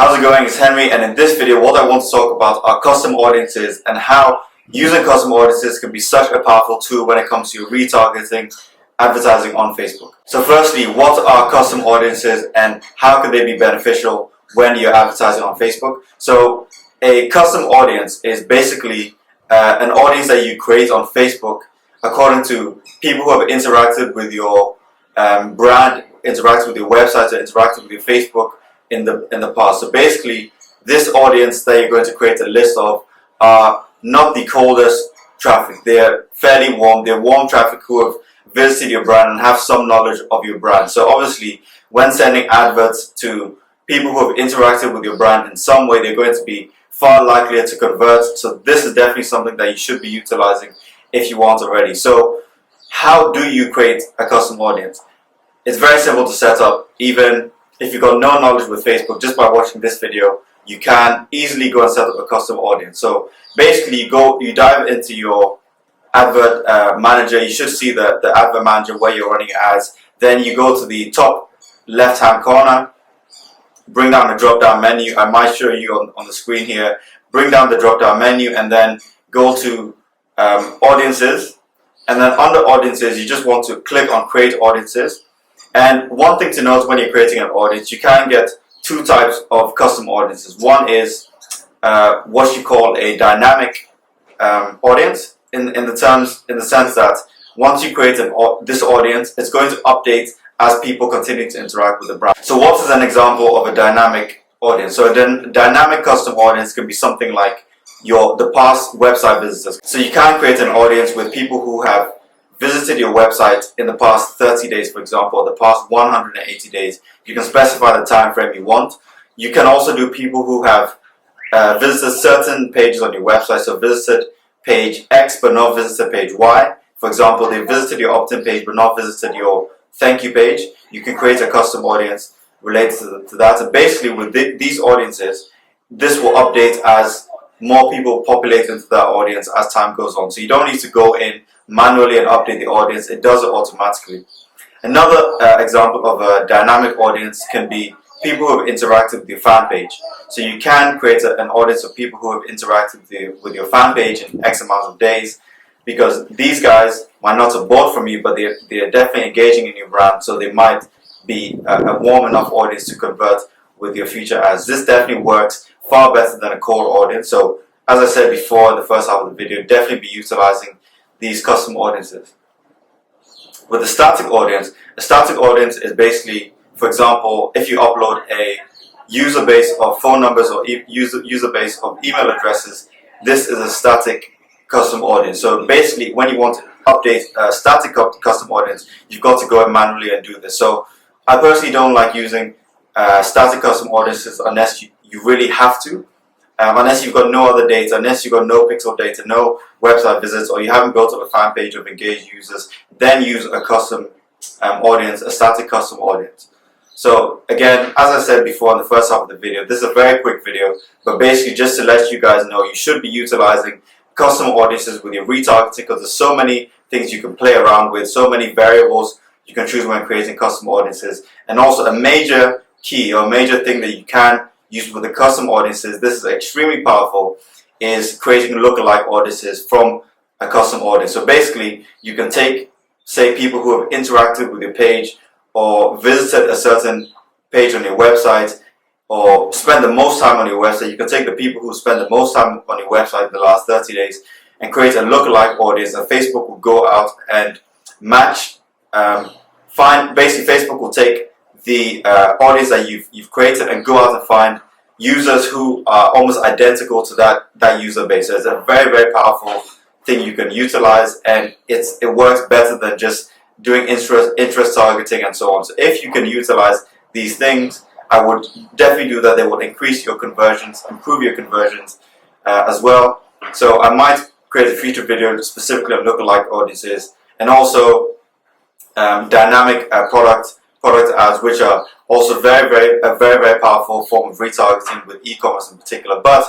How's it going? It's Henry, and in this video what I want to talk about are custom audiences and how using custom audiences can be such a powerful tool when it comes to retargeting advertising on Facebook. So firstly, what are custom audiences and how can they be beneficial when you're advertising on Facebook? So a custom audience is basically an audience that you create on Facebook according to people who have interacted with your brand, interacted with your website, or interacted with your Facebook in the past. So basically, this audience that you're going to create a list of are not the coldest traffic. They're fairly warm. They're warm traffic who have visited your brand and have some knowledge of your brand. So obviously, when sending adverts to people who have interacted with your brand in some way, they're going to be far likelier to convert. So this is definitely something that you should be utilizing if you want already. So how do you create a custom audience? It's very simple to set up. Even if you've got no knowledge with Facebook, just by watching this video, you can easily go and set up a custom audience. So basically, you dive into your advert manager. You should see the advert manager where you're running ads. Then you go to the top left-hand corner, bring down the drop-down menu. I might show you on the screen here. Bring down the drop-down menu and then go to audiences. And then under audiences, you just want to click on create audiences. And one thing to note when you're creating an audience, you can get two types of custom audiences. One is what you call a dynamic audience in the sense that once you create this audience, it's going to update as people continue to interact with the brand. So what is an example of a dynamic audience? So a dynamic custom audience can be something like the past website visitors. So you can create an audience with people who have visited your website in the past 30 days, for example, or the past 180 days. You can specify the time frame you want. You can also do people who have visited certain pages on your website, so visited page X but not visited page Y. For example, they visited your opt-in page but not visited your thank you page. You can create a custom audience related to that. And basically with these audiences, this will update as more people populate into that audience as time goes on. So you don't need to go in manually and update the audience. It does it automatically. Another example of a dynamic audience can be people who have interacted with your fan page. So you can create an audience of people who have interacted with your fan page in X amount of days, because these guys might not have bought from you, but they're definitely engaging in your brand, so they might be a warm enough audience to convert with your future ads. This definitely works far better than a cold audience. So as I said before in the first half of the video, definitely be utilizing these custom audiences. With a static audience is basically, for example, if you upload a user base of phone numbers or user base of email addresses, this is a static custom audience. So basically, when you want to update a static custom audience, you've got to go in manually and do this. So I personally don't like using static custom audiences unless you really have to. Unless you've got no other data, unless you've got no pixel data, no website visits, or you haven't built up a fan page of engaged users, then use a custom audience, a static custom audience. So again, as I said before in the first half of the video, this is a very quick video, but basically just to let you guys know, you should be utilizing custom audiences with your retargeting, because there's so many things you can play around with, so many variables you can choose when creating custom audiences. And also a major key or major thing that you can use with the custom audiences, this is extremely powerful, is creating lookalike audiences from a custom audience. So basically, you can take, say, people who have interacted with your page or visited a certain page on your website or spend the most time on your website. You can take the people who spend the most time on your website in the last 30 days and create a lookalike audience, and Facebook will go out and match, basically Facebook will take the audience that you've created and go out and find users who are almost identical to that user base. So it's a very, very powerful thing you can utilize, and it works better than just doing interest targeting and so on. So if you can utilize these things, I would definitely do that. They will increase your conversions, improve your conversions as well. So I might create a future video specifically on lookalike audiences, and also dynamic product ads, which are also a very powerful form of retargeting with e-commerce in particular. But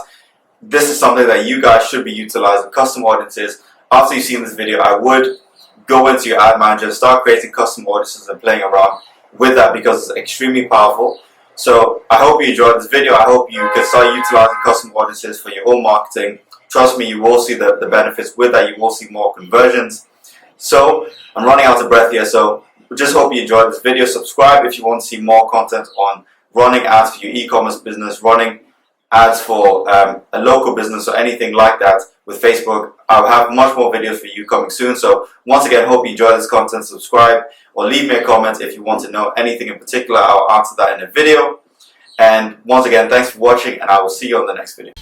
this is something that you guys should be utilizing, custom audiences. After you've seen this video, I would go into your ad manager, start creating custom audiences and playing around with that, because it's extremely powerful. So I hope you enjoyed this video. I hope you can start utilizing custom audiences for your own marketing. Trust me, you will see the benefits with that. You will see more conversions. So I'm running out of breath here, so just hope you enjoyed this video. Subscribe if you want to see more content on running ads for your e-commerce business, running ads for a local business or anything like that with Facebook. I'll have much more videos for you coming soon. So once again, hope you enjoy this content. Subscribe or leave me a comment if you want to know anything in particular. I'll answer that in a video. And once again, thanks for watching, and I will see you on the next video.